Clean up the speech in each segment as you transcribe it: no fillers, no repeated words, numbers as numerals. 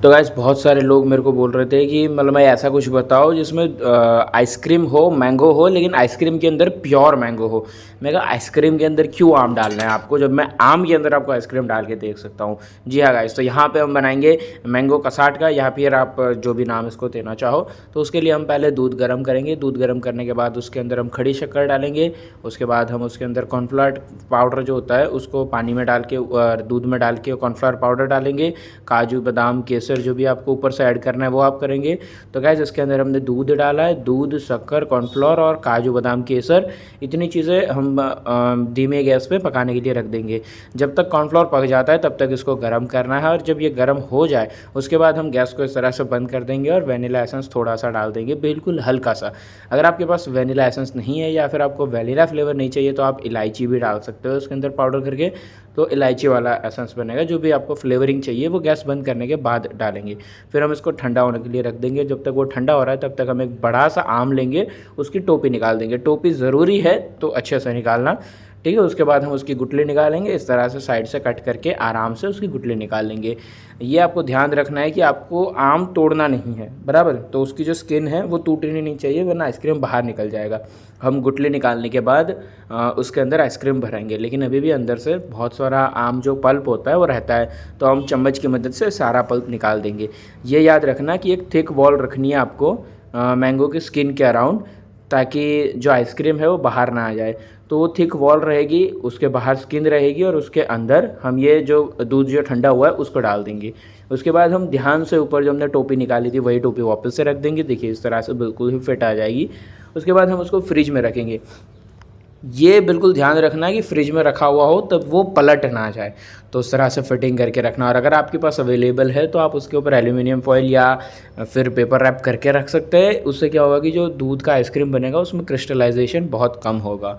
तो गाइस बहुत सारे लोग मेरे को बोल रहे थे कि मतलब मैं ऐसा कुछ बताओ जिसमें आइसक्रीम हो, मैंगो हो, लेकिन आइसक्रीम के अंदर प्योर मैंगो हो। मैं कहा आइसक्रीम के अंदर क्यों आम डालना है आपको, जब मैं आम के अंदर आपको आइसक्रीम डाल के देख सकता हूँ। जी हाँ गाइस, तो यहाँ पे हम बनाएंगे मैंगो कसाट का, या फिर आप जो भी नाम इसको देना चाहो। तो उसके लिए हम पहले दूध गर्म करेंगे। दूध गर्म करने के बाद उसके अंदर हम खड़ी शक्कर डालेंगे। उसके बाद हम उसके अंदर कॉर्नफ्लोर पाउडर जो होता है उसको पानी में डाल के दूध में डाल के कॉर्नफ्लोर पाउडर डालेंगे। काजू बादाम केसर जो भी आपको ऊपर से ऐड करना है वो आप करेंगे। तो गाइस इसके अंदर हमने दूध डाला है, दूध, शक्कर, कॉर्नफ्लोर और काजू बादाम केसर, इतनी चीज़ें हम धीमे गैस पे पकाने के लिए रख देंगे। जब तक कॉर्नफ्लोर पक जाता है तब तक इसको गर्म करना है, और जब ये गर्म हो जाए उसके बाद हम गैस को इस तरह से बंद कर देंगे और वेनिला एसेंस थोड़ा सा डाल देंगे, बिल्कुल हल्का सा। अगर आपके पास वेनिला एसेंस नहीं है या फिर आपको वेनिला फ्लेवर नहीं चाहिए तो आप इलायची भी डाल सकते हो उसके अंदर पाउडर करके, तो इलायची वाला एसेंस बनेगा। जो भी आपको फ्लेवरिंग चाहिए वो गैस बंद करने के बाद डालेंगे। फिर हम इसको ठंडा होने के लिए रख देंगे। जब तक वो ठंडा हो रहा है तब तक हम एक बड़ा सा आम लेंगे, उसकी टोपी निकाल देंगे। टोपी ज़रूरी है तो अच्छे से निकालना, ठीक है। उसके बाद हम उसकी गुठली निकालेंगे, इस तरह से साइड से कट करके आराम से उसकी गुठली निकाल लेंगे। ये आपको ध्यान रखना है कि आपको आम तोड़ना नहीं है, बराबर। तो उसकी जो स्किन है वो टूटनी नहीं चाहिए, वरना आइसक्रीम बाहर निकल जाएगा। हम गुठली निकालने के बाद उसके अंदर आइसक्रीम भरेंगे, लेकिन अभी भी अंदर से बहुत सारा आम जो पल्प होता है वो रहता है, तो हम चम्मच की मदद से सारा पल्प निकाल देंगे। ये याद रखना कि एक थिक वॉल रखनी है आपको मैंगो की स्किन के अराउंड, ताकि जो आइसक्रीम है वो बाहर ना आ जाए। तो वो थिक वॉल रहेगी, उसके बाहर स्किन रहेगी, और उसके अंदर हम ये जो दूध जो ठंडा हुआ है उसको डाल देंगे। उसके बाद हम ध्यान से ऊपर जो हमने टोपी निकाली थी वही टोपी वापस से रख देंगे। देखिए इस तरह से बिल्कुल ही फिट आ जाएगी। उसके बाद हम उसको फ्रिज में रखेंगे। ये बिल्कुल ध्यान रखना है कि फ्रिज में रखा हुआ हो तब वो पलट ना जाए, तो उस तरह से फिटिंग करके रखना। और अगर आपके पास अवेलेबल है तो आप उसके ऊपर एल्यूमिनियम फॉइल या फिर पेपर रैप करके रख सकते हैं। उससे क्या होगा कि जो दूध का आइसक्रीम बनेगा उसमें क्रिस्टलाइजेशन बहुत कम होगा।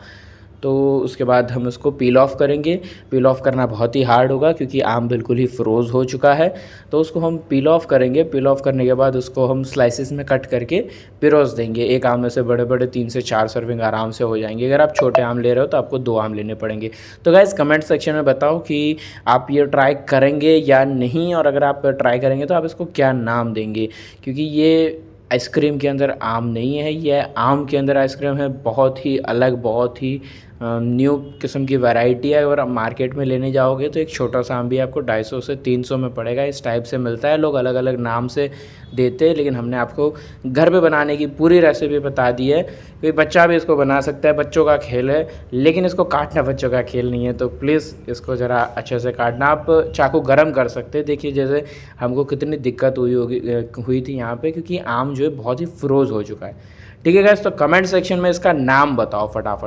तो उसके बाद हम उसको पील ऑफ़ करेंगे। पील ऑफ़ करना बहुत ही हार्ड होगा क्योंकि आम बिल्कुल ही फ्रोज़ हो चुका है। तो उसको हम पील ऑफ़ करेंगे। पील ऑफ़ करने के बाद उसको हम स्लाइसेस में कट करके पिरोस देंगे। एक आम में से बड़े बड़े 3 से 4 सर्विंग आराम से हो जाएंगे। अगर आप छोटे आम ले रहे हो तो आपको 2 आम लेने पड़ेंगे। तो गाइज़ कमेंट सेक्शन में बताओ कि आप ये ट्राई करेंगे या नहीं, और अगर आप ट्राई करेंगे तो आप इसको क्या नाम देंगे, क्योंकि ये आइसक्रीम के अंदर आम नहीं है, ये आम के अंदर आइसक्रीम है। बहुत ही अलग, बहुत ही न्यू किस्म की वैरायटी है। अगर आप मार्केट में लेने जाओगे तो एक छोटा सा आम भी आपको 250 से 300 में पड़ेगा, इस टाइप से मिलता है। लोग अलग अलग नाम से देते हैं, लेकिन हमने आपको घर पे बनाने की पूरी रेसिपी बता दी है। कोई बच्चा भी इसको बना सकता है, बच्चों का खेल है, लेकिन इसको काटना बच्चों का खेल नहीं है। तो प्लीज़ इसको ज़रा अच्छे से काटना। आप चाकू गरम कर सकते हैं। देखिए जैसे हमको कितनी दिक्कत हुई थी यहाँ पे, क्योंकि आम जो है बहुत ही फ्रोज़ हो चुका है। ठीक है गाइस, तो कमेंट सेक्शन में इसका नाम बताओ फटाफट।